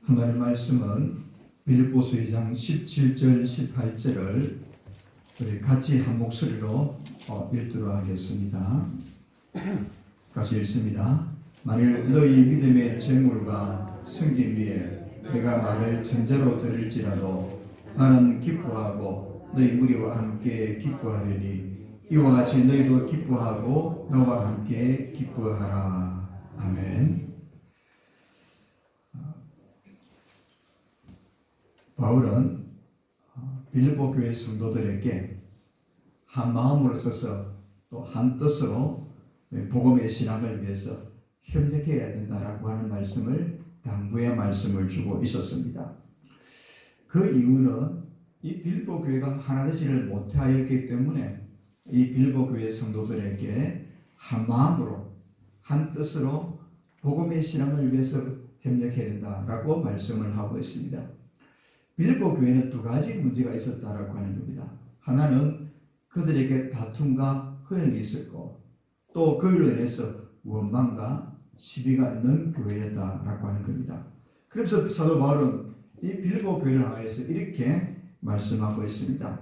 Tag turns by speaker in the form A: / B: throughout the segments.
A: 하나님 말씀은 빌립보서 2장 17절 18절을 우리 같이 한 목소리로 읽도록 하겠습니다. 같이 읽습니다. 만일 너희 믿음의 재물과 승김 위에 내가 말을 전제로 들을지라도 나는 기뻐하고 너희 무리와 함께 기뻐하리니 이와 같이 너희도 기뻐하고 너와 함께 기뻐하라. 아멘. 바울은 빌립보 교회 성도들에게 한 마음으로 서서 또 한 뜻으로 복음의 신앙을 위해서 협력해야 된다라고 하는 말씀을 당부의 말씀을 주고 있었습니다. 그 이유는 이 빌립보 교회가 하나 되지를 못하였기 때문에 이 빌립보 교회 성도들에게 한 마음으로 한 뜻으로 복음의 신앙을 위해서 협력해야 된다라고 말씀을 하고 있습니다. 빌립보 교회는 두 가지 문제가 있었다라고 하는 겁니다. 하나는 그들에게 다툼과 허영이 있었고 또 그로 인해서 원망과 시비가 있는 교회였다라고 하는 겁니다. 그래서 사도 바울은 이 빌립보 교회를 향해서 이렇게 말씀하고 있습니다.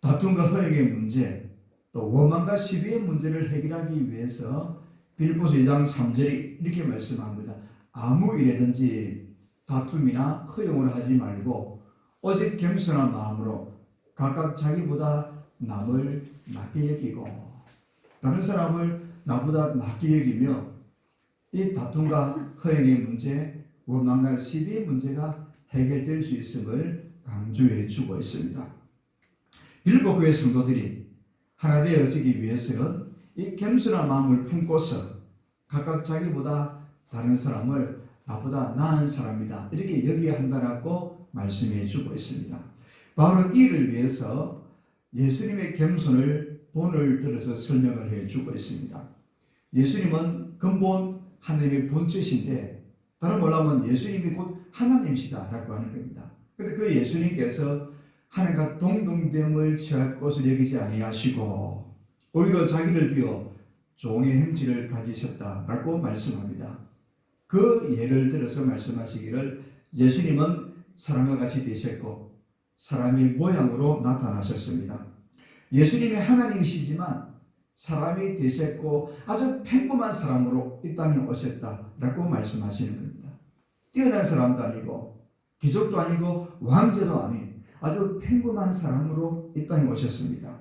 A: 다툼과 허영의 문제, 또 원망과 시비의 문제를 해결하기 위해서 빌립보서 2장 3절이 이렇게 말씀합니다. 아무 일에든지 다툼이나 허영을 하지 말고 오직 겸손한 마음으로 각각 자기보다 남을 낮게 여기고 다른 사람을 나보다 낮게 여기며 이 다툼과 허영의 문제, 원망과 시비의 문제가 해결될 수 있음을 강조해 주고 있습니다. 빌립보 교회 성도들이 하나 되어지기 위해서는 이 겸손한 마음을 품고서 각각 자기보다 다른 사람을 나보다 나은 사람이다 이렇게 여기야 한다라고 말씀해 주고 있습니다. 바울은 이를 위해서 예수님의 겸손을 본을 들어서 설명을 해 주고 있습니다. 예수님은 근본 하나님의 본체신데 다른 말로 하면 예수님이 곧 하나님이시다라고 하는 겁니다. 그런데 그 예수님께서 하나님과 동등됨을 취할 것을 여기지 아니하시고 오히려 자기를 비워 종의 행실을 가지셨다라고 말씀합니다. 그 예를 들어서 말씀하시기를 예수님은 사람과 같이 되셨고 사람의 모양으로 나타나셨습니다. 예수님이 하나님이시지만 사람이 되셨고 아주 평범한 사람으로 이 땅에 오셨다라고 말씀하시는 겁니다. 뛰어난 사람도 아니고 귀족도 아니고 왕자도 아닌 아주 평범한 사람으로 이 땅에 오셨습니다.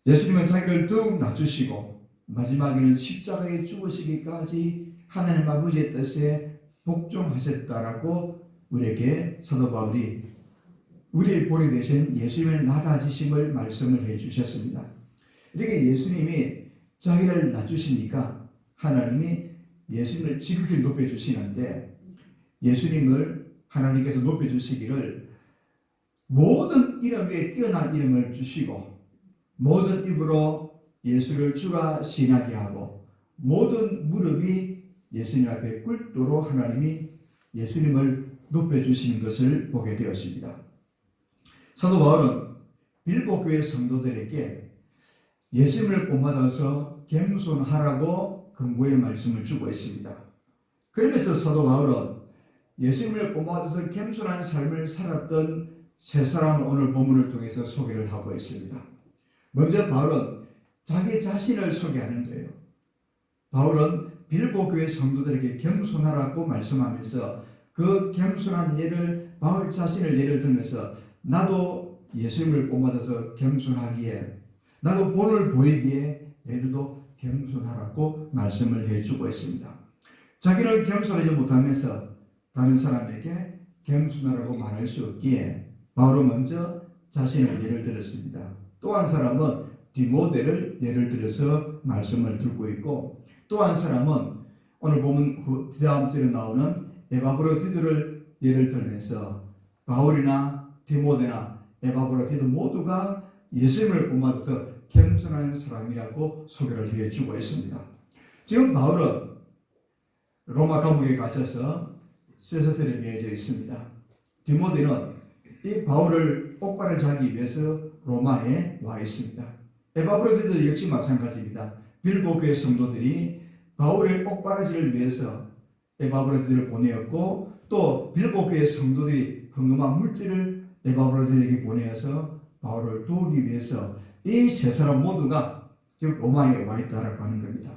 A: 예수님은 자기를 더욱 낮추시고 마지막에는 십자가에 죽으시기까지 하나님 아버지의 뜻에 복종하셨다라고 우리에게 사도 바울이 우리의 본이 되신 예수님의 낮아지심을 말씀을 해 주셨습니다. 이렇게 예수님이 자기를 낮추시니까 하나님이 예수님을 지극히 높여주시는데 예수님을 하나님께서 높여주시기를 모든 이름 위에 뛰어난 이름을 주시고 모든 입으로 예수를 주라 시인하게 하고 모든 무릎이 예수님 앞에 꿇도록 하나님이 예수님을 높여주시는 것을 보게 되었습니다. 사도 바울은 빌립보 교회 성도들에게 예수님을 본받아서 겸손하라고 근거의 말씀을 주고 있습니다. 그러면서 사도 바울은 예수님을 본받아서 겸손한 삶을 살았던 세 사람을 오늘 본문을 통해서 소개를 하고 있습니다. 먼저 바울은 자기 자신을 소개하는 거예요. 바울은 빌립보 교회 성도들에게 겸손하라고 말씀하면서 그 겸손한 예를 바울 자신을 예를 들면서 나도 예수님을 본받아서 겸손하기에 나도 본을 보이기에 너희들도 겸손하라고 말씀을 해주고 있습니다. 자기는 겸손하지 못하면서 다른 사람에게 겸손하라고 말할 수 없기에 바울은 먼저 자신의 예를 들었습니다. 또 한 사람은 디모데를 예를 들어서 말씀을 들고 있고 또 한 사람은 오늘 보면 그 다음 절에 나오는 에바브로디도를 예를 들면서 바울이나 디모데나 에바브로디도 모두가 예수님을 본받아서 겸손한 사람이라고 소개를 해주고 있습니다. 지금 바울은 로마 감옥에 갇혀서 쇠사슬에 매여져 있습니다. 디모데는 이 바울을 옥바라지하기 위해서 로마에 와 있습니다. 에바브로디도 역시 마찬가지입니다. 빌립보 교회 성도들이 바울의 옥바라지를 위해서 에바브로들을 보내었고, 또 빌보 교회 성도들이 헌금한 물질을 에바브로들에게 보내어서 바울을 도우기 위해서 이 세 사람 모두가 지금 로마에 와 있다라고 하는 겁니다.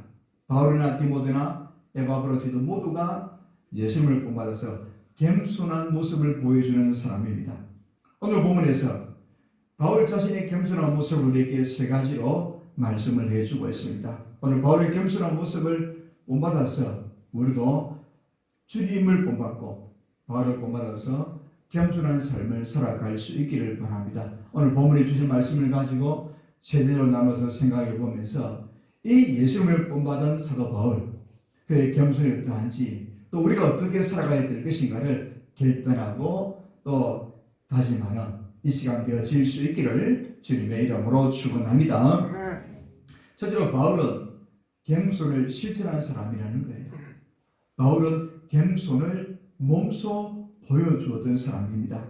A: 바울이나 디모데나 에바브로들도 모두가 예수님을 본받아서 겸손한 모습을 보여주는 사람입니다. 오늘 본문에서 바울 자신의 겸손한 모습을 우리에게 세 가지로 말씀을 해주고 있습니다. 오늘 바울의 겸손한 모습을 본받아서 우리도 주님을 본받고 바울을 본받아서 겸손한 삶을 살아갈 수 있기를 바랍니다. 오늘 본문에 주신 말씀을 가지고 세제로 나눠서 생각해 보면서 이 예수님을 본받은 사도 바울, 그의 겸손이 어떠한지, 또 우리가 어떻게 살아가야 될 것인가를 결단하고 또 다짐하는 이 시간 되어질 수 있기를 주님의 이름으로 축원합니다. 첫째로 바울은 겸손을 실천한 사람이라는 거예요. 바울은 겸손을 몸소 보여주었던 사람입니다.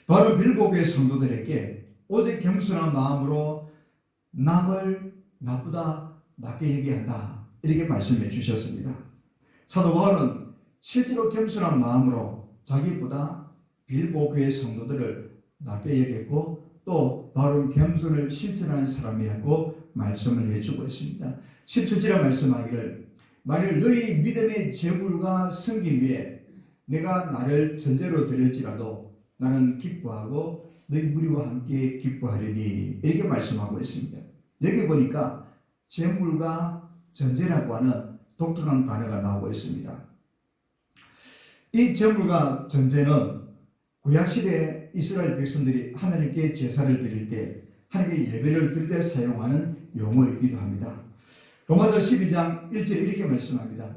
A: 바울은 빌보 교회 성도들에게 오직 겸손한 마음으로 남을 나보다 낮게 얘기한다, 이렇게 말씀해 주셨습니다. 사도 바울은 실제로 겸손한 마음으로 자기보다 빌보 교회 성도들을 낮게 얘기했고, 또 바울은 겸손을 실천하는 사람이라고 말씀을 해주고 있습니다. 17절에 말씀하기를 만일 너희 믿음의 재물과 섬김 위에 내가 나를 전제로 드릴지라도 나는 기뻐하고 너희 무리와 함께 기뻐하리니, 이렇게 말씀하고 있습니다. 여기 보니까 재물과 전제라고 하는 독특한 단어가 나오고 있습니다. 이 재물과 전제는 구약시대 이스라엘 백성들이 하나님께 제사를 드릴 때, 하나님께 예배를 드릴 때 사용하는 용어이기도 합니다. 로마서 12장 1절 이렇게 말씀합니다.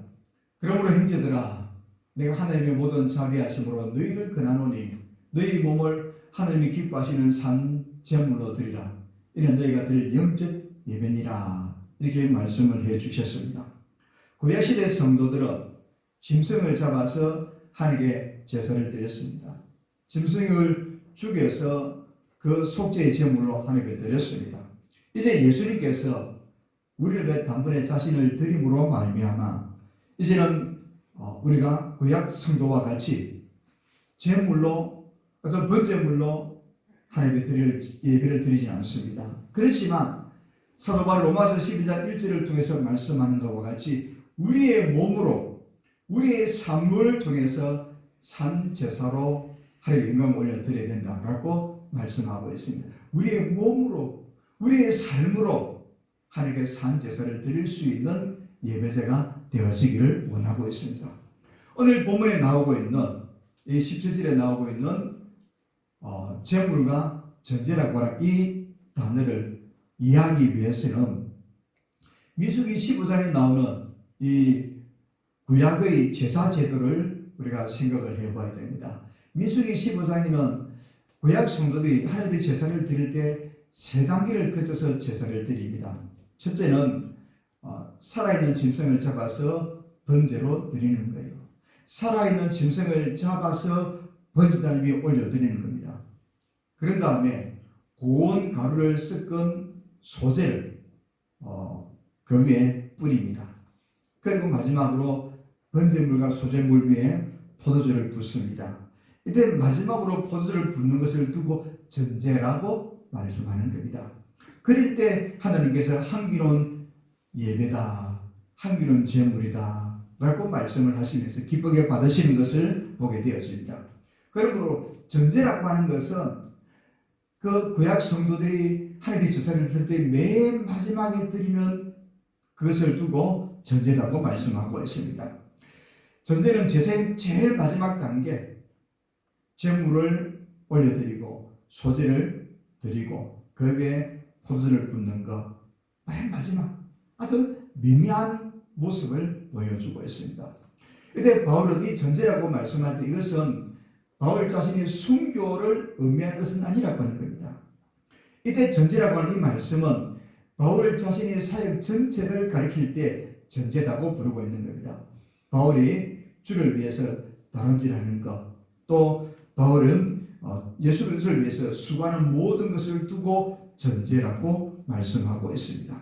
A: 그러므로 형제들아, 내가 하나님의 모든 자비하심으로 너희를 권하노니 너희 몸을 하나님이 기뻐하시는 산 제물로 드리라. 이는 너희가 드릴 영적 예배니라, 이렇게 말씀을 해 주셨습니다. 구약시대 성도들은 짐승을 잡아서 하나님께 제사를 드렸습니다. 짐승을 죽여서 그 속죄의 제물로 하나님께 드렸습니다. 이제 예수님께서 우리를 위해 단번에 자신을 드림으로 말미암아 이제는 우리가 구약 성도와 같이 제물로, 어떤 번제물로 하나님께 드릴 예배를 드리지는 않습니다. 그렇지만 사도 바울 로마서 12장 1절을 통해서 말씀하는 것과 같이 우리의 몸으로, 우리의 삶을 통해서 산 제사로 하나님께 영광을 올려드려야 된다라고 말씀하고 있습니다. 우리의 몸으로, 우리의 삶으로 하나님께 산 제사를 드릴 수 있는 예배제가 되어지기를 원하고 있습니다. 오늘 본문에 나오고 있는 이 17절에 나오고 있는 제물과 전제라고 하는 이 단어를 이해하기 위해서는 민수기 15장에 나오는 이 구약의 제사 제도를 우리가 생각을 해봐야 됩니다. 민수기 15장에는 구약 성도들이 하나님의 제사를 드릴 때 세 단계를 거쳐서 제사를 드립니다. 첫째는 살아있는 짐승을 잡아서 번제로 드리는 거예요. 살아있는 짐승을 잡아서 번제단 위에 올려드리는 겁니다. 그런 다음에 고운 가루를 섞은 소재를 그 위에 뿌립니다. 그리고 마지막으로 번제물과 소제물 위에 포도주를 붓습니다. 이때 마지막으로 포도주를 붓는 것을 두고 전제라고 말씀하는 겁니다. 그럴 때 하나님께서 향기로운 예배다, 향기로운 제물이다 라고 말씀을 하시면서 기쁘게 받으시는 것을 보게 되었습니다. 그러므로 전제라고 하는 것은 그 구약 성도들이 하나님의 제사를 드릴 때 맨 마지막에 드리는 그것을 두고 전제라고 말씀하고 있습니다. 전제는 제사의 제일 마지막 단계, 제물을 올려드리고 소제를 드리고 그 위에 포도주를 붓는 것, 맨 마지막 아주 미미한 모습을 보여주고 있습니다. 이때 바울은 이 전제라고 말씀할 때 이것은 바울 자신의 순교를 의미하는 것은 아니라고 하는 겁니다. 이때 전제라고 하는 이 말씀은 바울 자신의 사역 전체를 가리킬 때 전제라고 부르고 있는 겁니다. 바울이 주를 위해서 다름질하는 것, 또 바울은 예수 그리스도를 위해서 수고하는 모든 것을 두고 전제라고 말씀하고 있습니다.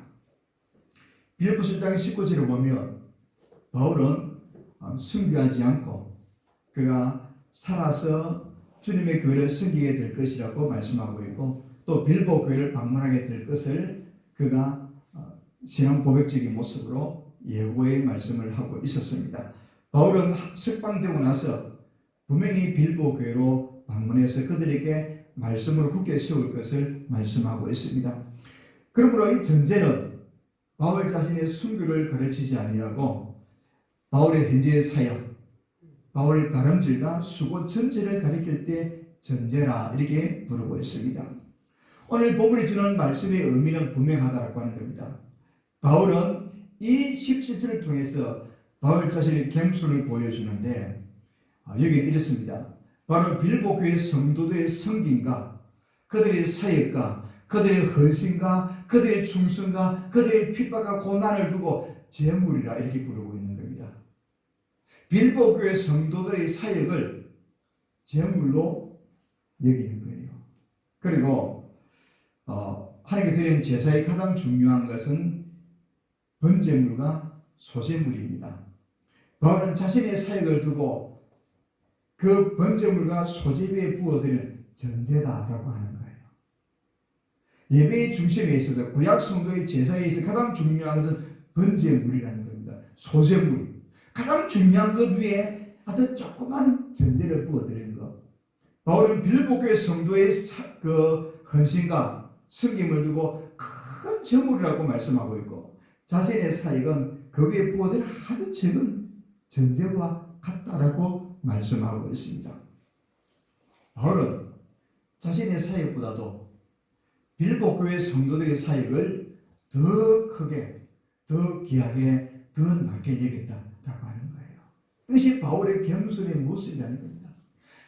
A: 빌립보서 1장 19절을 보면 바울은 순교하지 않고 그가 살아서 주님의 교회를 섬기게 될 것이라고 말씀하고 있고, 또 빌보 교회를 방문하게 될 것을 그가 신앙 고백적인 모습으로 예고의 말씀을 하고 있었습니다. 바울은 석방되고 나서 분명히 빌보 교회로 방문해서 그들에게 말씀으로 굳게 세울 것을 말씀하고 있습니다. 그러므로 이 전제는 바울 자신의 순교를 가르치지 아니하고 바울의 현재의 사역, 바울의 다름질과 수고 전체를 가리킬 때 전제라 이렇게 부르고 있습니다. 오늘 본문이 주는 말씀의 의미는 분명하다고 하는 겁니다. 바울은 이 17절을 통해서 바울 자신의 겸손을 보여주는데 여기 이렇습니다. 바로 빌보 교회 성도들의 섬김과 그들의 사역과 그들의 헌신과 그들의 충성과 그들의 핍박과 고난을 두고 재물이라 이렇게 부르고 있는 겁니다. 빌보 교회 성도들의 사역을 재물로 여기는 거예요. 그리고 하나님께 드리는 제사의 가장 중요한 것은 번제물과 소제물입니다. 바울은 자신의 사역을 두고 그 번제물과 소제비에 부어드리는 전제다라고 하는 거예요. 예배의 중심에 있어서 구약 성도의 제사에 있어 가장 중요한 것은 번제물이라는 겁니다. 소제물. 가장 중요한 것 위에 아주 조그만 전제를 부어드리는 것. 바울은 빌보 교회 성도의 그 헌신과 섬김을 두고 큰 제물이라고 말씀하고 있고, 자신의 사역은 그 위에 부어드린 아주 적은 전제와 같다라고 말씀하고 있습니다. 바울은 자신의 사역보다도 빌보 교회 성도들의 사역을 더 크게, 더 귀하게, 더 낮게 여겼다라고 하는 거예요. 이것이 바울의 겸손의 모습이라는 겁니다.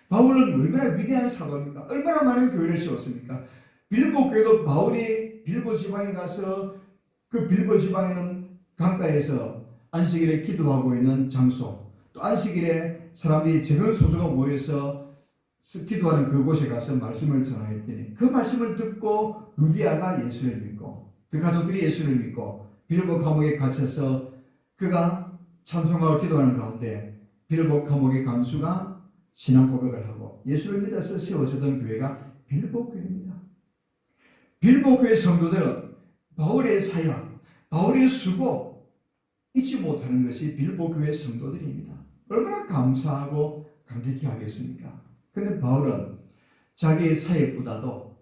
A: 바울은 얼마나 위대한 사도입니까? 얼마나 많은 교회를 세웠습니까? 빌보 교회도 바울이 빌보 지방에 가서 그 빌보 지방에는 강가에서 안식일에 기도하고 있는 장소, 또 안식일에 사람들이 적은 소수가 모여서 기도하는 그곳에 가서 말씀을 전하였더니 그 말씀을 듣고 루디아가 예수를 믿고 그 가족들이 예수를 믿고 빌보 감옥에 갇혀서 그가 찬송하고 기도하는 가운데 빌보 감옥의 간수가 신앙 고백을 하고 예수를 믿어서 세워졌던 교회가 빌보 교회입니다. 빌보 교회 성도들은 바울의 사역, 바울의 수고 잊지 못하는 것이 빌보 교회 성도들입니다. 얼마나 감사하고 감격히 하겠습니까? 그런데 바울은 자기의 사역보다도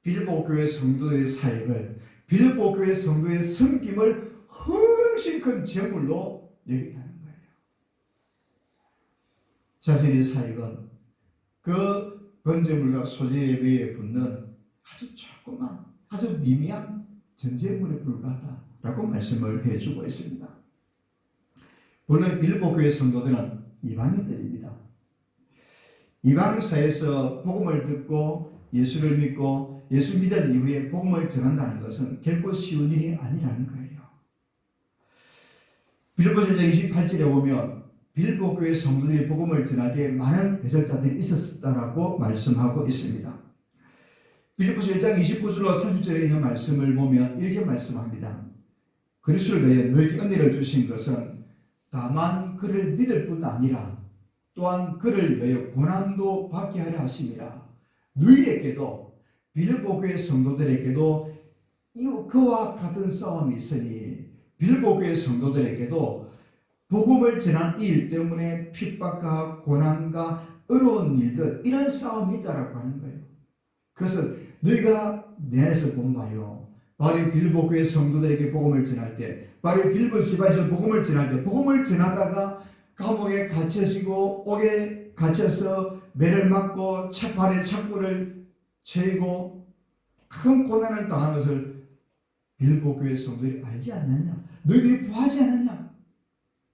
A: 빌보 교회 성도의 사역을, 빌보 교회 성도의 섬김을 훨씬 큰 제물로 여겼다는 거예요. 자신의 사역은 그 번제물과 소제 예배에 붙는 아주 조그만, 아주 미미한 전제물에 불과하다라고 말씀을 해주고 있습니다. 본래 빌보 교회 성도들은 이방인들입니다. 이방 사회에서 복음을 듣고 예수를 믿고 예수 믿은 이후에 복음을 전한다는 것은 결코 쉬운 일이 아니라는 거예요. 빌보서 1장 28절에 보면 빌보 교회 성도들이 복음을 전하기에 많은 배설자들이 있었다라고 말씀하고 있습니다. 빌보서 1장 29절로 30절에 있는 말씀을 보면 이렇게 말씀합니다. 그리스도를 위해 너에게 은혜를 주신 것은 다만 그를 믿을 뿐 아니라 또한 그를 위해 고난도 받게 하려 하심이라. 너희에게도 빌보 교회 성도들에게도 그와 같은 싸움이 있으니 빌보 교회 성도들에게도 복음을 전한 일 때문에 핍박과 고난과 어려운 일들, 이런 싸움이 있다라고 하는 거예요. 그래서 너희가 내 안에서 본 바요, 바로 빌보 교회 성도들에게 복음을 전할 때, 바로 빌보 지방에서 복음을 전할 때, 복음을 전하다가 감옥에 갇혀지고 옥에 갇혀서 매를 맞고 발에 착고를 채이고 큰 고난을 당한 것을 빌보 교회 성도들이 알지 않느냐? 너희들이 구하지 않느냐?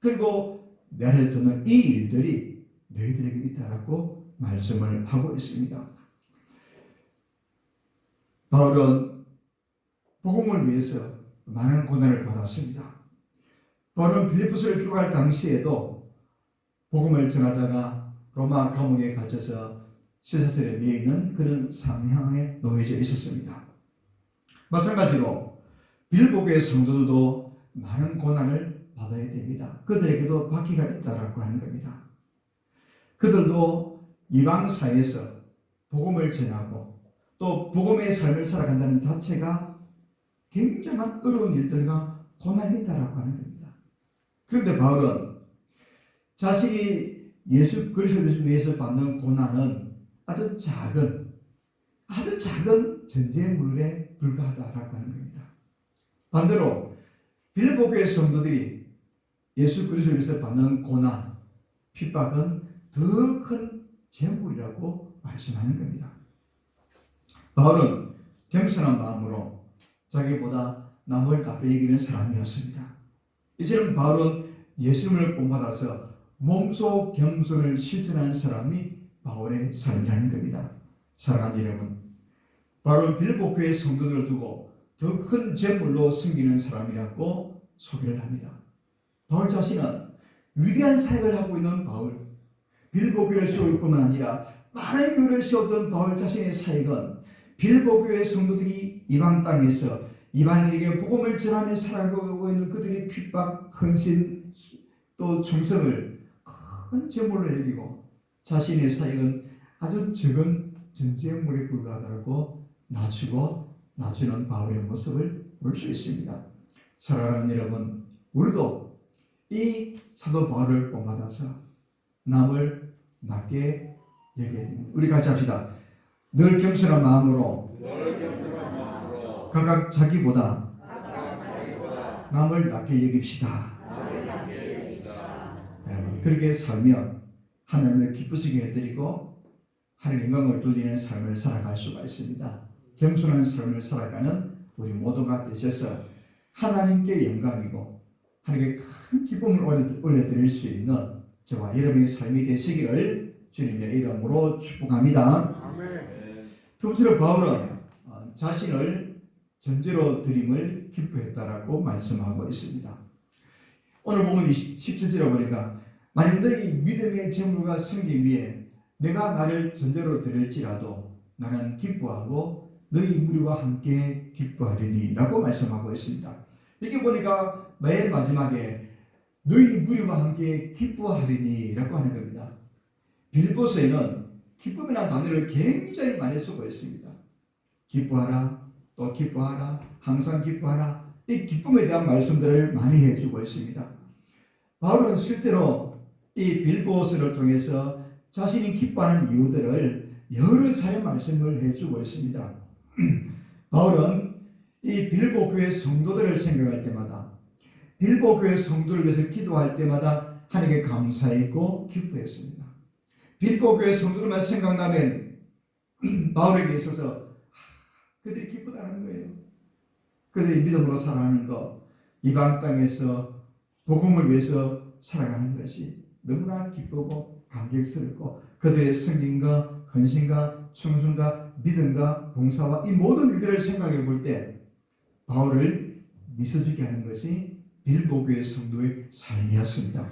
A: 그리고 내 안에 듣는 이 일들이 너희들에게 있다라고 말씀을 하고 있습니다. 바울은 복음을 위해서 많은 고난을 받았습니다. 바울은 빌립보서를 기록할 당시에도 복음을 전하다가 로마 감옥에 갇혀서 시사설에 매여 있는 그런 상황에 놓여져 있었습니다. 마찬가지로 빌립보 교회 성도들도 많은 고난을 받아야 됩니다. 그들에게도 바퀴가 있다라고 하는 겁니다. 그들도 이방 사회에서 복음을 전하고 또 복음의 삶을 살아간다는 자체가 굉장한 어려운 일들과 고난이 있다라고 하는 겁니다. 그런데 바울은 자신이 예수 그리스도를 위해서 받는 고난은 아주 작은 전제물에 불과하다라고 하는 겁니다. 반대로 빌립보 교회 성도들이 예수 그리스도를 위해서 받는 고난, 핍박은 더 큰 재물이라고 말씀하는 겁니다. 바울은 겸손한 마음으로 자기보다 남을 나쁘게 여기는 사람이었습니다. 이처럼 바울은 예수님을 본받아서 몸소 겸손을 실천하는 사람이 바울의 삶이라는 겁니다. 사랑하는 여러분, 바울은 빌립보 교회 성도들을 두고 더 큰 재물로 섬기는 사람이라고 소개를 합니다. 바울 자신은 위대한 사역을 하고 있는 바울, 빌립보 교회를 세울 뿐만 아니라 많은 교회를 세웠던 바울 자신의 사역은 빌립보 교회 성도들이 이방 땅에서 이방인에게 복음을 전하며 살아가고 있는 그들의 핍박, 헌신, 또 충성을 큰 재물로 여기고 자신의 사역은 아주 적은 전제물에 불과하다고 낮추는 바울의 모습을 볼 수 있습니다. 사랑하는 여러분, 우리도 이 사도 바울을 본받아서 남을 낮게 여겨야 됩니다. 우리 같이 합시다. 늘 겸손한 마음으로 각각 자기보다 남을 낮게 여깁시다. 여러분, 그렇게 살면 하나님을 기쁘시게 해드리고 하나님 영광을 돌리는 삶을 살아갈 수가 있습니다. 겸손한 삶을 살아가는 우리 모두가 되셔서 하나님께 영광이고 하나님께 큰 기쁨을 올려드릴 수 있는 저와 여러분의 삶이 되시기를 주님의 이름으로 축복합니다. 아멘. 평소에 바울은 자신을 전제로 드림을 기뻐했다라고 말씀하고 있습니다. 오늘 보면 17절에 보니까 만일 너희 믿음의 재물과 승리 위에 내가 나를 전제로 드릴지라도 나는 기뻐하고 너희 무리와 함께 기뻐하리니 라고 말씀하고 있습니다. 이렇게 보니까 맨 마지막에 너희 무리와 함께 기뻐하리니 라고 하는 겁니다. 빌립보서에는 기쁨이라는 단어를 굉장히 많이 쓰고 있습니다. 기뻐하라, 또 기뻐하라, 항상 기뻐하라, 이 기쁨에 대한 말씀들을 많이 해주고 있습니다. 바울은 실제로 이 빌립보서를 통해서 자신이 기뻐하는 이유들을 여러 차례 말씀을 해주고 있습니다. 바울은 이 빌립보 교회 성도들을 생각할 때마다 빌립보 교회 성도를 위해서 기도할 때마다 하나님께 감사했고 기뻐했습니다. 빌립보 교회 성도들만 생각나면 바울에게 있어서 그들이 기쁘다는 거예요. 그들이 믿음으로 살아가는 것, 이방 땅에서 복음을 위해서 살아가는 것이 너무나 기쁘고 감격스럽고 그들의 성김과 헌신과 충성과 믿음과 봉사와 이 모든 일들을 생각해 볼 때 바울을 미소짓게 하는 것이 빌립보 교회 성도의 삶이었습니다.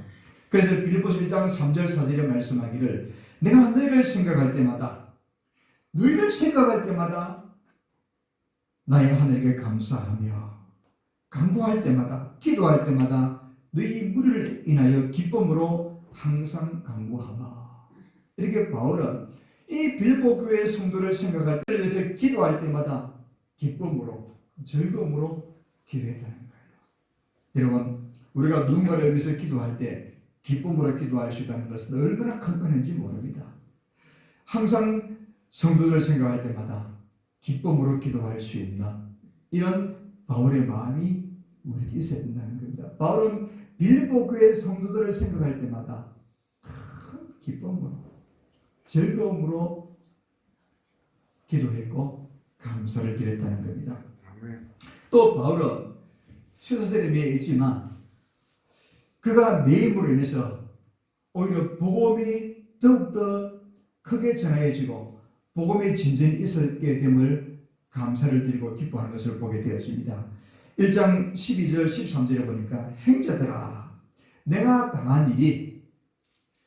A: 그래서 빌립보서 1장 3절 4절에 말씀하기를 내가 너희를 생각할 때마다 나의 하늘에게 감사하며 간구할 때마다 기도할 때마다 너희 무리를 인하여 기쁨으로 항상 간구하마. 이렇게 바울은 이 빌립보 교회의 성도를 생각할 때 위해서 기도할 때마다 기쁨으로 즐거움으로 기도했다는 거예요. 여러분, 우리가 누군가를 위해서 기도할 때 기쁨으로 기도할 수 있다는 것은 얼마나 큰 은혜인지 모릅니다. 항상 성도들 생각할 때마다 기쁨으로 기도할 수 있는 이런 바울의 마음이 우리에게 있어야 된다는 겁니다. 바울은 빌립보 교회 성도들을 생각할 때마다 큰 기쁨으로 즐거움으로 기도했고 감사를 드렸다는 겁니다. 또 바울은 수사설에 매여 있지만 그가 매임으로 인해서 오히려 복음이 더욱더 크게 전해지고 복음의 진전이 있었게 됨을 감사를 드리고 기뻐하는 것을 보게 되었습니다. 1장 12절 13절에 보니까 행자들아 내가 당한 일이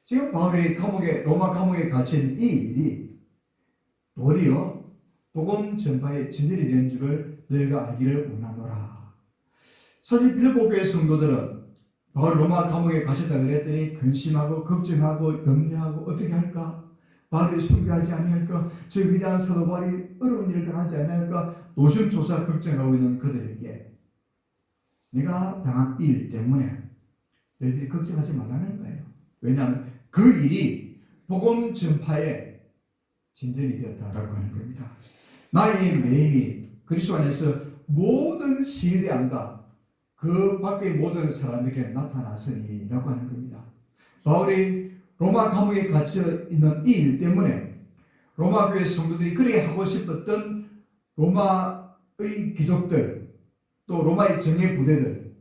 A: 지금 바울이 로마 감옥에 갇힌 이 일이 도리어 복음 전파의 진전이 된 줄을 너희가 알기를 원하노라. 사실 빌립보 교회 성도들은 바울 로마 감옥에 갇혔다 그랬더니 근심하고 걱정하고 염려하고 어떻게 할까? 바울이 순교하지 아니할까? 저 위대한 사도 바울이 어려운 일을 당하지 아니할까? 노심초사 걱정하고 있는 그들에게 내가 당한 일 때문에 너희들이 걱정하지 말라는 거예요. 왜냐하면 그 일이 복음 전파의 진전이 되었다라고 하는 겁니다. 나의 매임이 그리스도 안에서 모든 시대안과 그 밖의 모든 사람에게 나타났으니 라고 하는 겁니다. 바울이 로마 감옥에 갇혀 있는 이 일 때문에 로마 교회 성도들이 그렇게 하고 싶었던 로마의 귀족들 또 로마의 정예 부대들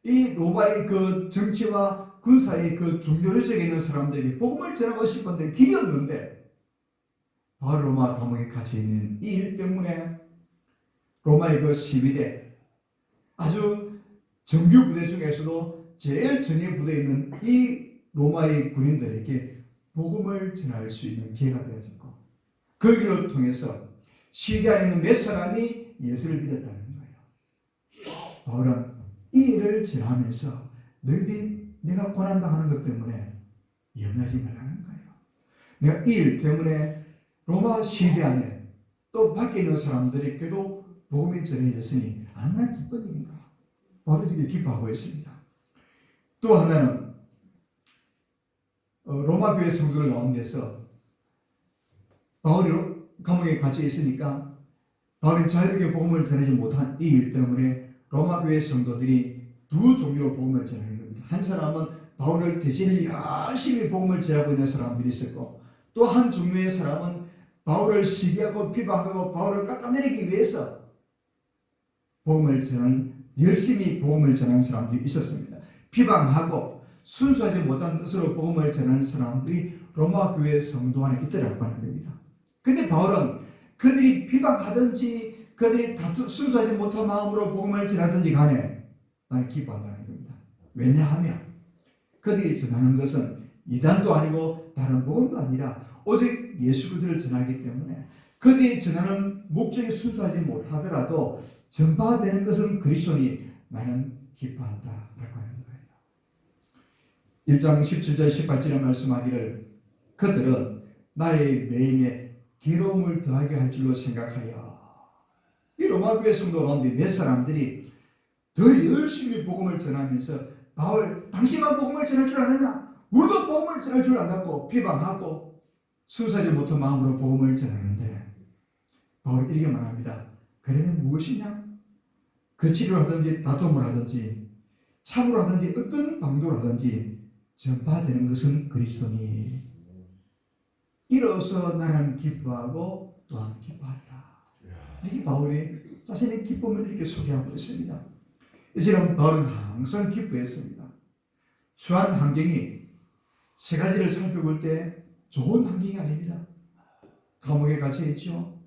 A: 이 로마의 그 정치와 군사의 그 중요력에 있는 사람들에게 복음을 전하고 싶었는데 길이 없는데 바로 로마 감옥에 갇혀 있는 이 일 때문에 로마의 그 시위대 아주 정규 부대 중에서도 제일 정예 부대에 있는 이 로마의 군인들에게 복음을 전할 수 있는 기회가 되었고 그 일을 통해서 시대 안에 있는 몇 사람이 예수를 믿었다는 거예요. 바울은 이 일을 전하면서 너희들이 내가 고난당하는 것 때문에 염려하지 말라는 거예요. 내가 이 일 때문에 로마 시대 안에 또 밖에 있는 사람들에게도 복음이 전해졌으니 얼마나 기쁜 일인가. 바로 지금 기뻐하고 있습니다. 또 하나는 로마 교회 성도들 가운데서 바울이 감옥에 갇혀 있으니까 바울이 자유롭게 복음을 전하지 못한 이 일 때문에 로마 교회 성도들이 두 종류로 복음을 전하는 겁니다. 한 사람은 바울을 대신해 열심히 복음을 전하고 있는 사람들이 있었고 또 한 종류의 사람은 바울을 시기하고 비방하고 바울을 깎아내리기 위해서 복음을 전하는 열심히 복음을 전하는 사람들이 있었습니다. 비방하고 순수하지 못한 뜻으로 복음을 전하는 사람들이 로마 교회 성도 안에 있더라고 하는 겁니다. 근데 바울은 그들이 비방하든지 그들이 순수하지 못한 마음으로 복음을 전하든지 간에 나는 기뻐한다는 겁니다. 왜냐하면 그들이 전하는 것은 이단도 아니고 다른 복음도 아니라 오직 예수 그리스도를 전하기 때문에 그들이 전하는 목적이 순수하지 못하더라도 전파되는 것은 그리스도니 나는 기뻐한다라고 하는 거예요. 1장 17절 18절에 말씀하기를 그들은 나의 매임에 괴로움을 더하게 할 줄로 생각하여 이 로마 교회 성도 가운데 몇 사람들이 더 열심히 복음을 전하면서 바울 당신만 복음을 전할 줄 아느냐? 우리도 복음을 전할 줄 안다고 비방하고 순수하지 못한 마음으로 복음을 전하는데 바울이 이렇게 말합니다. 그러면 무엇이냐? 거치를 하든지 다툼을 하든지 참으로 하든지 어떤 방도를 하든지 전파되는 것은 그리스도니 이로써 나는 기뻐하고 또한 기뻐하리라. 이렇게 바울이 자신의 기쁨을 이렇게 소개하고 있습니다. 이처럼 바울은 항상 기뻐했습니다. 처한 환경이 세 가지를 살펴볼 때 좋은 환경이 아닙니다. 감옥에 갇혀 있죠.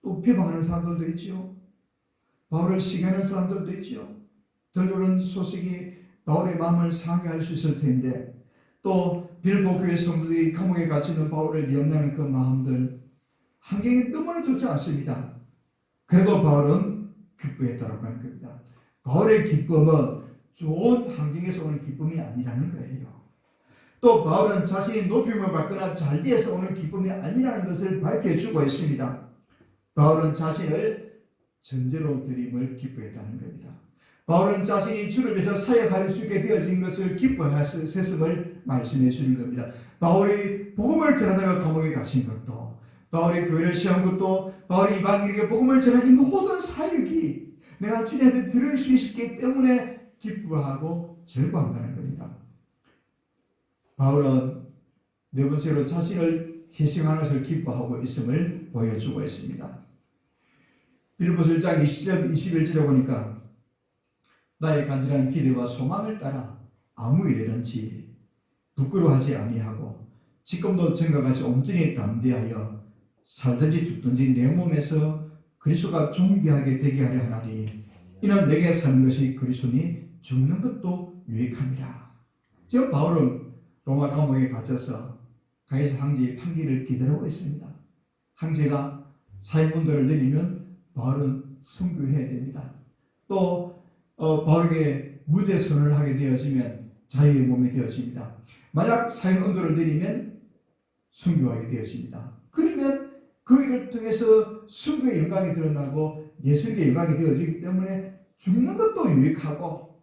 A: 또 비방하는 사람들도 있죠. 바울을 시기하는 사람들도 있죠. 들려오는 소식이 바울의 마음을 상하게 할 수 있을 텐데 또 빌보 교회 성도들이 감옥에 갇히는 바울을 염려하는 그 마음들 환경이 너무나 좋지 않습니다. 그래도 바울은 기뻐했다고 하는 겁니다. 바울의 기쁨은 좋은 환경에서 오는 기쁨이 아니라는 거예요. 또 바울은 자신이 높임을 받거나 잘돼서 오는 기쁨이 아니라는 것을 밝혀주고 있습니다. 바울은 자신을 전제로 드림을 기뻐했다는 겁니다. 바울은 자신이 주를 위해서 사역할 수 있게 되어진 것을 기뻐했음을 말씀해 주는 겁니다. 바울이 복음을 전하다가 감옥에 갇힌 것도 바울이 교회를 세운 것도 바울이 이방인에게 복음을 전하는 모든 사역이 내가 주님 앞에 들을 수 있기 때문에 기뻐하고 즐거워한다는 겁니다. 바울은 네 번째로 자신을 희생하는 것을 기뻐하고 있음을 보여주고 있습니다. 빌립보서 1장 20절 21절에 보니까 나의 간절한 기대와 소망을 따라 아무 일이든지 부끄러워하지 아니하고 지금도 전과 같이 온전히 담대하여 살든지 죽든지 내 몸에서 그리스도가 존귀하게 되게 하려 하나니 이는 내게 사는 것이 그리스도니 죽는 것도 유익함이라. 지금 바울은 로마 감옥에 갇혀서 가이사 황제의 판결을 기다리고 있습니다. 황제가 사형문들을 내리면 바울은 순교해야 됩니다. 또 바울에게 무죄선을 하게 되어지면 자유의 몸이 되어집니다. 만약 사형 언도를 내리면 순교하게 되어집니다. 그러면 그 일을 통해서 순교의 영광이 드러나고 예수님의 영광이 되어지기 때문에 죽는 것도 유익하고,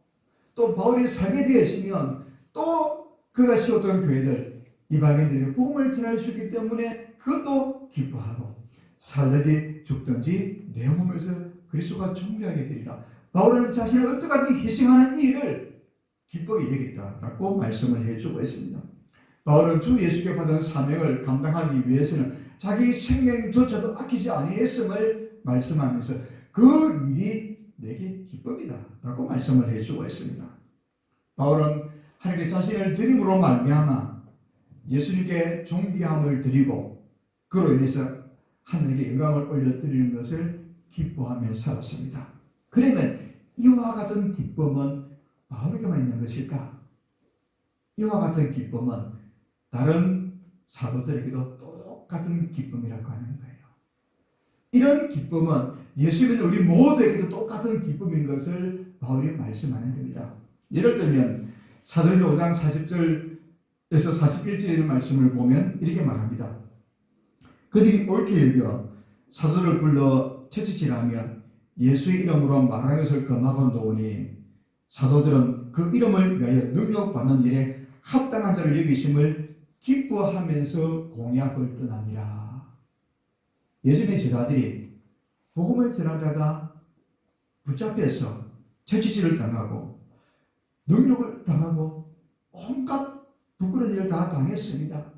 A: 또 바울이 살게 되어지면 또 그가 세웠던 교회들 이방인들에게 복음을 전할 수 있기 때문에 그것도 기뻐하고, 살든지 죽든지 내 몸에서 그리스도가 존귀하게 되리라. 바울은 자신을 어떻게든 희생하는 이 일을 기쁘게 여겼다라고 말씀을 해주고 있습니다. 바울은 주 예수께 받은 사명을 감당하기 위해서는 자기 생명조차도 아끼지 아니했음을 말씀하면서 그 일이 내게 기쁨이다 라고 말씀을 해주고 있습니다. 바울은 하나님께 자신을 드림으로 말미암아 예수님께 존귀함을 드리고 그로 인해서 하나님께 영광을 올려드리는 것을 기뻐하며 살았습니다. 그러면 이와 같은 기쁨은 바울에게만 있는 것일까? 이와 같은 기쁨은 다른 사도들에게도 똑같은 기쁨이라고 하는 거예요. 이런 기쁨은 예수 믿는 우리 모두에게도 똑같은 기쁨인 것을 바울이 말씀하는 겁니다. 예를 들면 사도행전 5장 40절에서 41절에 있는 말씀을 보면 이렇게 말합니다. 그들이 옳게 여겨 사도를 불러 채찍질하며 예수의 이름으로 말하는 것을 금하고 놓으니 사도들은 그 이름을 위하여 능력받는 일에 합당한 자를 여기심을 기뻐하면서 공약을 떠나니라. 예수님의 제자들이 복음을 전하다가 붙잡혀서 채찍질을 당하고 능력을 당하고 온갖 부끄러운 일을 다 당했습니다.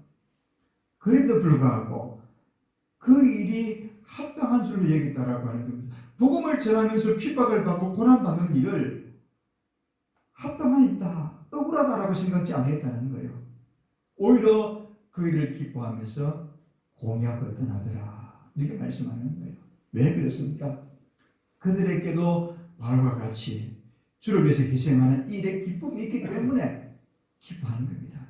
A: 그럼에도 불구하고 그 일이 합당한 줄로 여겼다라고 하는 겁니다. 복음을 전하면서 핍박을 받고 고난받는 일을 합당한 일이다, 억울하다라고 생각지 않았다는 거예요. 오히려 그 일을 기뻐하면서 공약을 떠나더라 이렇게 말씀하는 거예요. 왜 그렇습니까? 그들에게도 바울과 같이 주를 위해서 희생하는 일에 기쁨이 있기 때문에 기뻐하는 겁니다.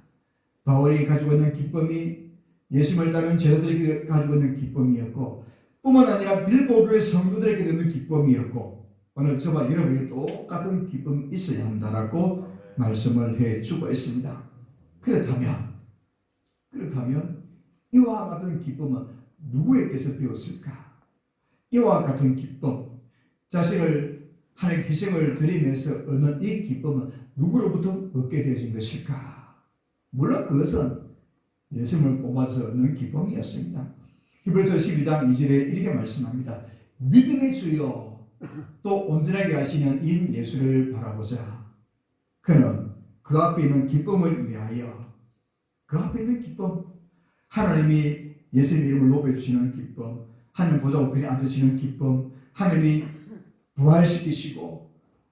A: 바울이 가지고 있는 기쁨이 예수님을 따르는 제자들에게 가지고 있는 기쁨이었고, 뿐만 아니라 빌보 교회 성도들에게 있는 기쁨이었고, 오늘 저와 여러분에게 똑같은 기쁨이 있어야 한다라고 말씀을 해주고 있습니다. 그렇다면 이와 같은 기쁨은 누구에게서 배웠을까? 이와 같은 기쁨, 자신을 하나님 희생을 드리면서 얻는 이 기쁨은 누구로부터 얻게 되어진 것일까? 물론 그것은 예수님을 뽑아서 얻는 기쁨이었습니다. 히브리서 12장 2절에 이렇게 말씀합니다. 믿음의 주여 또 온전하게 하시는 인 예수를 바라보자. 그는 그 앞에 있는 기쁨을 위하여, 그 앞에 있는 기쁨, 하나님이 예수님 이름을 높여주시는 기쁨, 하나님 보좌 우편에 앉으시는 기쁨, 하나님이 부활시키시고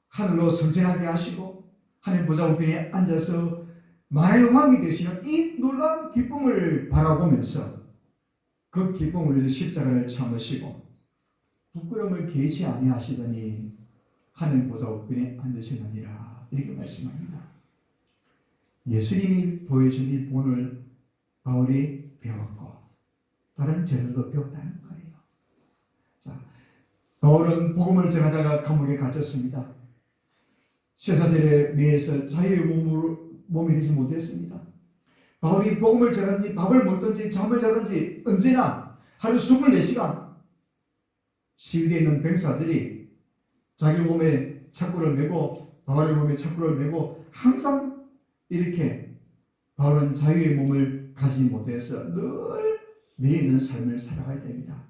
A: 하늘로 승천하게 하시고 하나님 보좌 우편에 앉아서 만왕의 왕이 되시는 이 놀라운 기쁨을 바라보면서 그 기쁨을 위해서 십자가를 참으시고 부끄러움을 개치 아니하시더니 하나님 보좌 우편에 앉으시느니라 이렇게 말씀합니다. 예수님이 보여준 이 본을 바울이 배웠고 다른 제자들도 배웠다는 거예요. 자, 바울은 복음을 전하다가 감옥에 갇혔습니다. 쇠사슬에 매여서 자유의 몸이 되지 못했습니다. 바울이 복음을 전하든지 밥을 먹든지 잠을 자든지 언제나 하루 24시간 시위대에 있는 병사들이 자기 몸에 착고를 메고 바울의 몸에 착고를 메고 항상 이렇게 바울은 자유의 몸을 가지지 못해서 늘 매여 있는 삶을 살아가야 됩니다.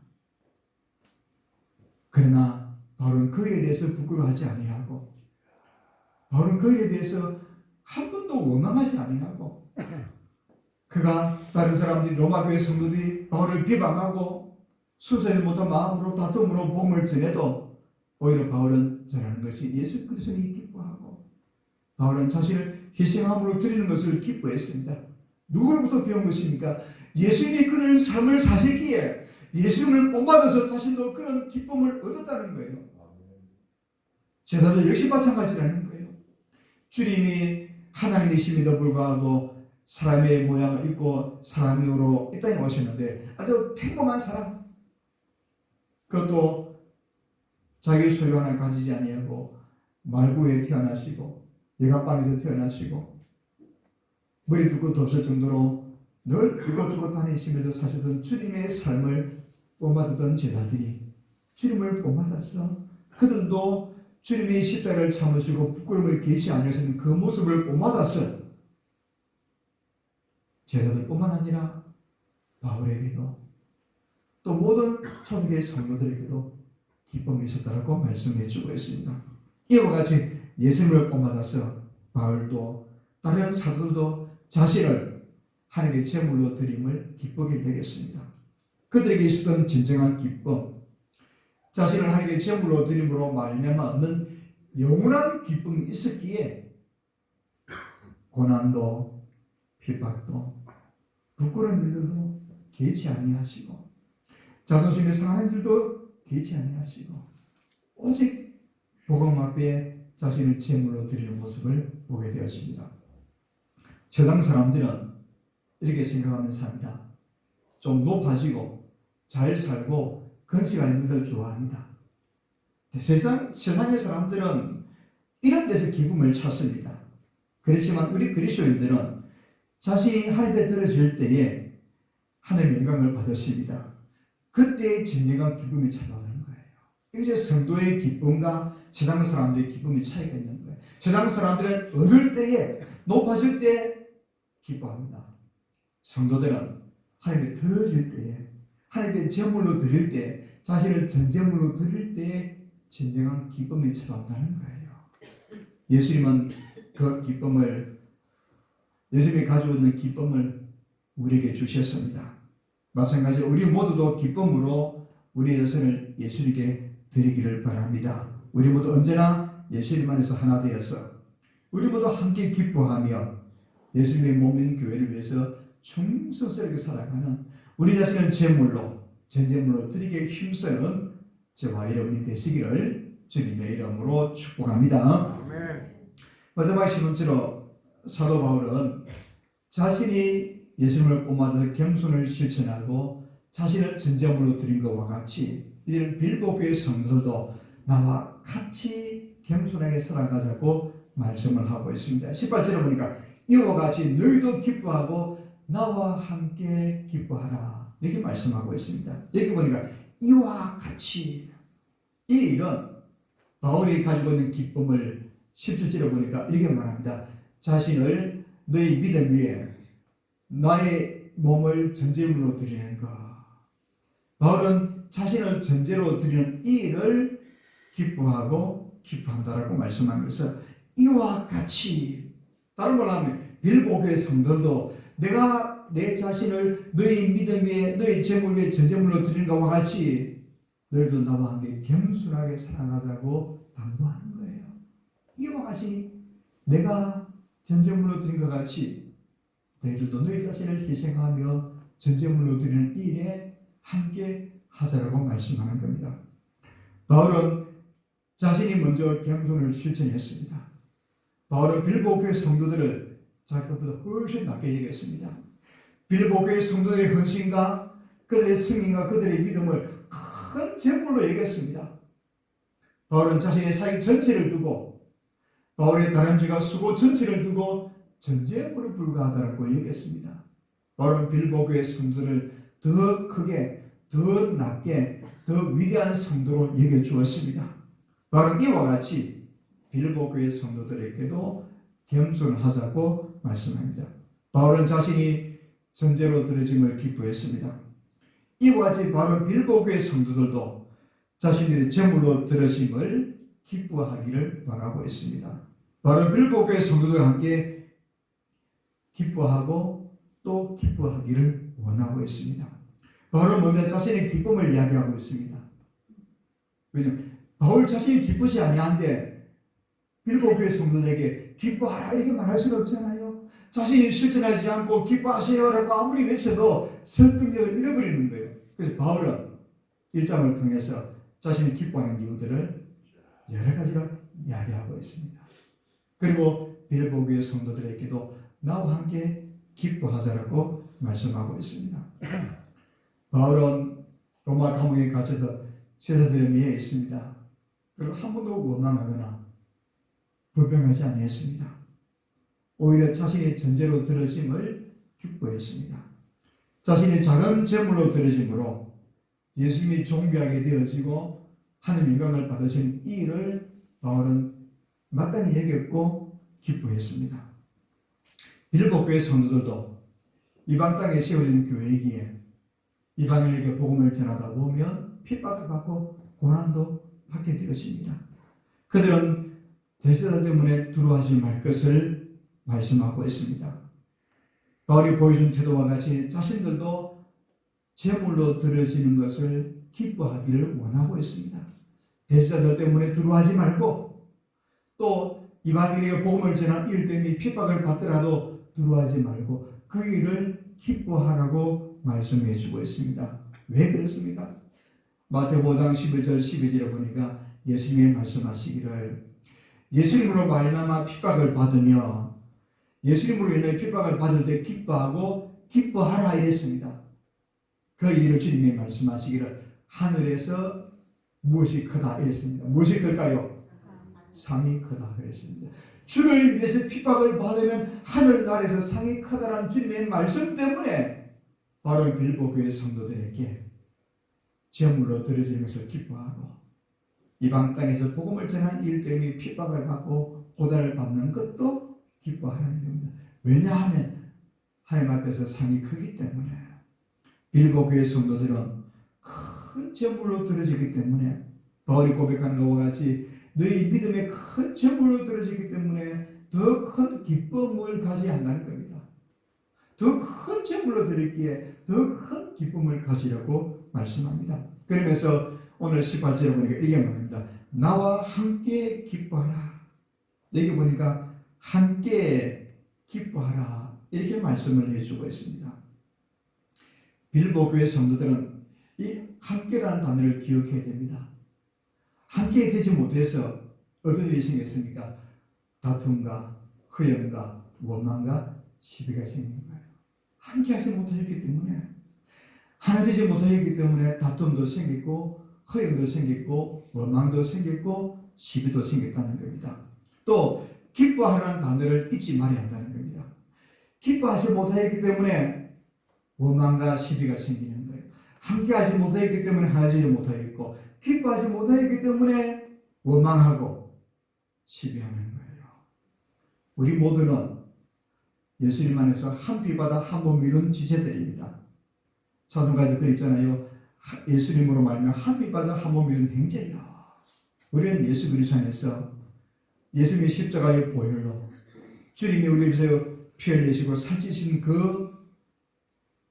A: 그러나 바울은 그에 대해서 부끄러워하지 아니하고 바울은 그에 대해서 한 번도 원망하지 아니하고 그가 다른 사람들이 로마 교회 성도들이 바울을 비방하고 순서에 못한 마음으로 다툼으로 복음을 전해도 오히려 바울은 전하는 것이 예수 그리스도를 기뻐하고 바울은 자신을 희생함으로 드리는 것을 기뻐했습니다. 누구로부터 배운 것입니까? 예수님이 그런 삶을 사시기에 예수님을 본받아서 자신도 그런 기쁨을 얻었다는 거예요. 제자들 역시 마찬가지라는 거예요. 주님이 하나님이심에도 불구하고 사람의 모양을 입고 사람으로 이 땅에 오셨는데 아주 평범한 사람, 그것도 자기 소유 하나 가지지 아니하고 말구에 태어나시고 예감방에서 태어나시고 머리 둘 것도 없을 정도로 늘 이곳저곳 다니시면서 사시던 주님의 삶을 본받았던 제자들이 주님을 본받았어. 그들도 주님의 십자가를 참으시고 부끄러움을 개치 아니하시는 그 모습을 본받았어. 제자들뿐만 아니라 바울에게도 또 모든 초대교회 성도들에게도 기쁨이 있었다라고 말씀해 주고 있습니다. 이와 같이 예수님을 본받아서 바울도 다른 사도들도 자신을 하나님의 제물로 드림을 기쁘게 여겼습니다. 그들에게 있었던 진정한 기쁨, 자신을 하나님의 제물로 드림으로 말미암아 얻는 영원한 기쁨이 있었기에 고난도 핍박도 부끄러운 일들도 개의치 아니하시고 자존심에 상하는 일도 개의치 아니하시고 오직 복음 앞에 자신을 제물로 드리는 모습을 보게 되었습니다. 세상 사람들은 이렇게 생각하면 삽니다. 좀 높아지고 잘 살고 건실한 인물들 좋아합니다. 세상의 사람들은 이런 데서 기쁨을 찾습니다. 그렇지만 우리 그리스도인들은 자신이 하나님께 들어질 때에 하나님의 영광을 받으십니다. 그때의 진정한 기쁨이 찾아오는 거예요. 이제 성도의 기쁨과 세상 사람들의 기쁨이 차이가 있는 거예요. 세상 사람들은 얻을 때에 높아질 때 기뻐합니다. 성도들은 하나님께 들어질 때에 하나님께 제물로 드릴 때 자신을 전제물로 드릴 때에 진정한 기쁨이 찾아온다는 거예요. 예수님은 그 기쁨을 예수님이 가지고 있는 기쁨을 우리에게 주셨습니다. 마찬가지로 우리 모두도 기쁨으로 우리의 여선을 예수님께 드리기를 바랍니다. 우리 모두 언제나 예수님 안에서 하나 되어서 우리 모두 함께 기뻐하며 예수님의 몸인 교회를 위해서 충성스럽게 살아가는 우리 자신을 제물로 전제물로 드리기에 힘쓰는 저와 여러분이 되시기를 주님의 이름으로 축복합니다. 마지막 시문처럼 사도 바울은 자신이 예수님을 본받아서 겸손을 실천하고 자신을 전제물로 드린 것과 같이 이제는 빌보 교회 성도들도 나와 같이 겸손하게 살아가자고 말씀을 하고 있습니다. 18절에 보니까 이와 같이 너희도 기뻐하고 나와 함께 기뻐하라 이렇게 말씀하고 있습니다. 여기 보니까 이와 같이 이 일은 바울이 가지고 있는 기쁨을 17절에 보니까 이렇게 말합니다. 자신을 너희 믿음 위에 나의 몸을 전제물로 드리는 것. 바울은 자신을 전제로 드리는 이 일을 기뻐하고 기뻐한다라고 말씀하면서 이와 같이 다른 말로 하면 빌보 교회 성도들도 내가 내 자신을 너희 믿음 위에 너희 제물 위에 전제물로 드리는 것과 같이 너희도 나와 함께 겸손하게 살아가자고 당부하는 거예요. 이와 같이 내가 전제물로 드린 것 같이 너희들도 너희 자신을 희생하며 전제물로 드리는 일에 함께 하자라고 말씀하는 겁니다. 바울은 자신이 먼저 겸손을 실천했습니다. 바울은 빌보 교회 성도들을 자기보다 훨씬 낮게 얘기했습니다. 빌보 교회 성도들의 헌신과 그들의 승인과 그들의 믿음을 큰 제물로 얘기했습니다. 바울은 자신의 사역 전체를 두고 바울의 다람쥐가 수고 전체를 두고 전제물에 불과하다고 얘기했습니다. 바울은 빌보 교회 성도를 더 크게, 더 낮게, 더 위대한 성도로 얘기해 주었습니다. 바울은 이와 같이 빌보 교회 성도들에게도 겸손하자고 말씀합니다. 바울은 자신이 전제로 드려짐을 기뻐했습니다. 이와 같이 바울은 빌보 교회 성도들도 자신들의 제물로 드려짐을 기뻐하기를 바라고 있습니다. 바울은 빌보 교회 성도들과 함께 기뻐하고 또 기뻐하기를 원하고 있습니다. 바울은 먼저 자신의 기쁨을 이야기하고 있습니다. 왜냐하면 바울 자신이 기쁘지 아니한데 빌보 교회 성도들에게 기뻐하라 이렇게 말할 수는 없잖아요. 자신이 실천하지 않고 기뻐하세요라고 아무리 외쳐도 설득력을 잃어버리는 거예요. 그래서 바울은 1장을 통해서 자신이 기뻐하는 이유들을 여러 가지로 이야기하고 있습니다. 그리고 빌보 교회 성도들에게도 나와 함께 기뻐하자라고 말씀하고 있습니다. 바울은 로마 감옥에 갇혀서 쇠사슬에 매여 있습니다. 그리고 한 번도 원망하거나 불평하지 아니했습니다. 오히려 자신의 전제로 들어짐을 기뻐했습니다. 자신의 작은 재물로 들어짐으로 예수님이 존귀하게 되어지고 하나님 영광을 받으신 이 일을 바울은 마땅히 여겼고 기뻐했습니다. 빌립보 교회 성도들도 이방 땅에 세워진 교회이기에 이방인에게 복음을 전하다 보면 핍박을 받고 고난도 받게 되었습니다. 그들은 대제사 때문에 두려워하지 말 것을 말씀하고 있습니다. 바울이 보여준 태도와 같이 자신들도 제물로 드려지는 것을 기뻐하기를 원하고 있습니다. 대제사들 때문에 두려워하지 말고 또 이방인에게 복음을 전한 일 때문에 핍박을 받더라도 두려워하지 말고 그 일을 기뻐하라고 말씀해 주고 있습니다. 왜 그렇습니까? 마태복음 5장 11절 12절에 보니까 예수님이 말씀하시기를 예수님으로 말미암아 핍박을 받으며 예수님으로 인해 핍박을 받을 때 기뻐하고 기뻐하라 이랬습니다. 그 일을 주님이 말씀하시기를 하늘에서 무엇이 크다 이랬습니다. 무엇이 클까요? 상이 크다 그랬습니다. 주를 위해서 핍박을 받으면 하늘나라에서 상이 크다라는 주님의 말씀 때문에 바로 빌립보 교회 성도들에게 제물로 드려지는 것을 기뻐하고 이방 땅에서 복음을 전한 일 때문에 핍박을 받고 고난을 받는 것도 기뻐하는 겁니다. 왜냐하면 하나님 앞에서 상이 크기 때문에 빌립보 교회 성도들은 큰 제물로 드려지기 때문에 바울이 고백하는 것과 같이 너희 믿음에 큰 제물로 드려지기 때문에 더 큰 기쁨을 가져야 한다는 겁니다. 더 큰 제물로 드리기에 더 큰 기쁨을 가지라고 말씀합니다. 그러면서 오늘 18절에 보니까 이렇게 말합니다. 나와 함께 기뻐하라. 여기 보니까 함께 기뻐하라 이렇게 말씀을 해주고 있습니다. 빌립보 교회 성도들은 이 함께라는 단어를 기억해야 됩니다. 함께 되지 못해서 어떤 일이 생겼습니까? 다툼과 허영과 원망과 시비가 생긴 거예요. 함께 하지 못하였기 때문에 하나 되지 못하였기 때문에 다툼도 생기고 허영도 생겼고 원망도 생겼고 시비도 생겼다는 겁니다. 또 기뻐하라는 단어를 잊지 말아야 한다는 겁니다. 기뻐하지 못하였기 때문에 원망과 시비가 생기는 거예요. 함께하지 못하였기 때문에 하나되지 못하였고 기뻐하지 못하였기 때문에 원망하고 시비하는 거예요. 우리 모두는 예수님 안에서 한 피바다 한 몸 이룬 지체들입니다. 찬송가에도 그랬잖아요. 예수님으로 말하면 한 피바다 한 몸 이룬 형제요. 우리는 예수 그리스도 안에서 예수님의 십자가의 보혈로 주님이 우리 위해서 피 흘리시고 살찌신 그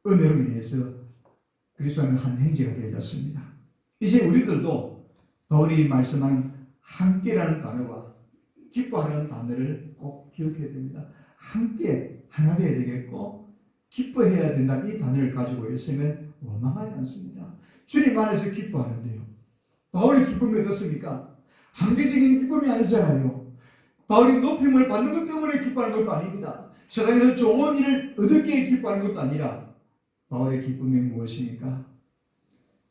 A: 은혜로 인해서 그리스도 안에 한 형제가 되어졌습니다. 이제 우리들도 바울이 말씀한 함께라는 단어와 기뻐하라는 단어를 꼭 기억해야 됩니다. 함께 하나 되어야 되겠고 기뻐해야 된다. 이 단어를 가지고 있으면 원망하지 않습니다. 주님 안에서 기뻐하는데요. 바울의 기쁨이 어떻습니까? 한계적인 기쁨이 아니잖아요. 바울이 높임을 받는 것 때문에 기뻐하는 것도 아닙니다. 세상에서 좋은 일을 얻을 게 기뻐하는 것도 아니라 바울의 기쁨이 무엇입니까?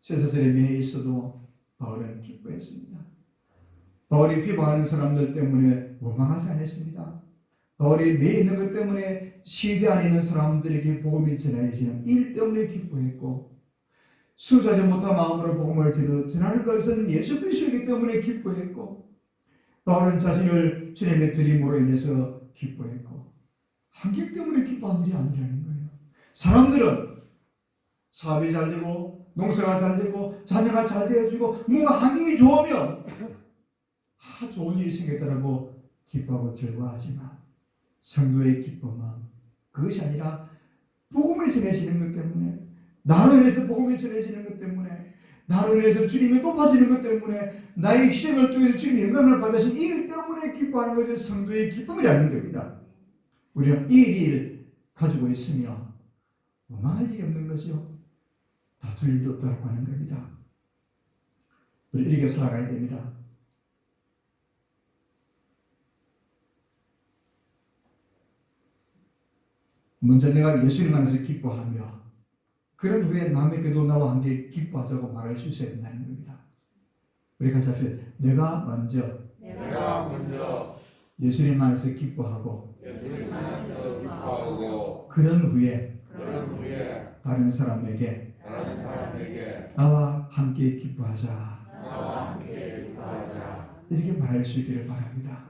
A: 쇠사슬에 매여 있어도 바울은 기뻐했습니다. 바울이 비방하는 사람들 때문에 원망하지 않았습니다. 바울이 매여 있는 것 때문에 시대 안에 있는 사람들에게 복음이 전해지는 일 때문에 기뻐했고 순수하지 못한 마음으로 복음을 전하는 것은 예수 그리스도이기 때문에 기뻐했고 바울은 자신을 주님의 드림으로 인해서 기뻐했고 한계 때문에 기뻐한 일이 아니라는 거예요. 사람들은 사업이 잘 되고 농사가 잘 되고 자녀가 잘 되어지고 뭔가 환경이 좋으면 좋은 일이 생겼다라고 기뻐하고 즐거워하지만 성도의 기쁨은 그것이 아니라 복음을 전해지는 것 때문에 나로 인해서 복음이 전해지는 것 때문에 나로 인해서 주님이 높아지는 것 때문에 나의 희생을 통해서 주님의 영광을 받으신 일 때문에 기뻐하는 것이 성도의 기쁨이라는 겁니다. 우리는 이 일을 가지고 있으며 원망할 일이 없는 거죠. 다툴 일도 없다고 하는 겁니다. 우리 이렇게 살아가야 됩니다. 먼저 내가 예수님 안에서 기뻐하며 그런 후에 남에게도 나와 함께 기뻐하자고 말할 수 있어야 된다는 겁니다. 우리 같이 합시다. 내가 먼저 예수님 안에서 기뻐하고
B: 예수님 안에서 기뻐하고
A: 그런 후에
B: 그런 후에
A: 다른 사람에게
B: 다른 사람에게
A: 나와 함께 기뻐하자
B: 나와 함께 기뻐하자
A: 이렇게 말할 수 있기를 바랍니다.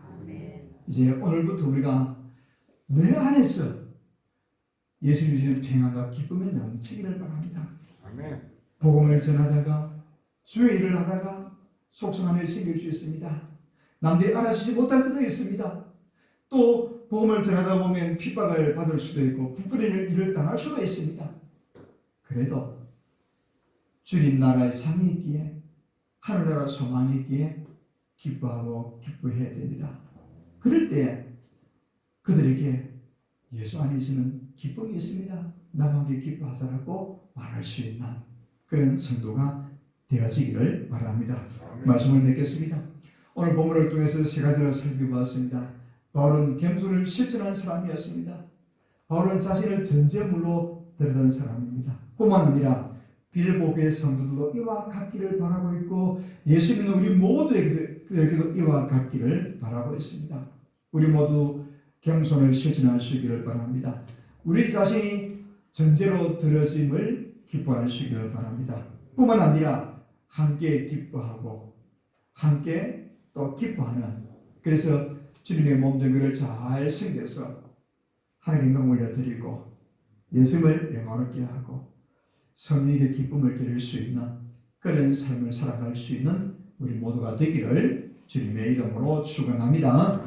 A: 이제 오늘부터 우리가 내 안에서 예수님 주시는 평안과 기쁨이 넘치기를 바랍니다.
B: 아멘.
A: 복음을 전하다가 주의 일을 하다가 속성함이 생길 수 있습니다. 남들이 알아주지 못할 때도 있습니다. 또 복음을 전하다 보면 핍박을 받을 수도 있고 부끄러운 일을 당할 수도 있습니다. 그래도 주님 나라의 상이 있기에 하늘나라 소망이 있기에 기뻐하고 기뻐해야 됩니다. 그럴 때 그들에게 예수 안에 있는 기쁨이 있습니다. 나와 함께 기뻐하자라고 말할 수 있는 그런 성도가 되어지기를 바랍니다.
B: 아멘.
A: 말씀을 맺겠습니다. 오늘 본문을 통해서 세 가지를 살펴보았습니다. 바울은 겸손을 실천한 사람이었습니다. 바울은 자신을 전제물로 드러낸 사람입니다. 뿐만 아니라 빌립보 교회 성도들도 이와 같기를 바라고 있고 예수 믿는 우리 모두에게도 이와 같기를 바라고 있습니다. 우리 모두 겸손을 실천할 수 있기를 바랍니다. 우리 자신이 전제로 드려짐을 기뻐할 수 있기를 바랍니다. 뿐만 아니라 함께 기뻐하고 함께 또 기뻐하는 그래서 주님의 몸된 잘 섬겨서 하나님 영광을 올려드리고 예수를 영화롭게 하고 성령의 기쁨을 드릴 수 있는 그런 삶을 살아갈 수 있는 우리 모두가 되기를 주님의 이름으로 축원합니다.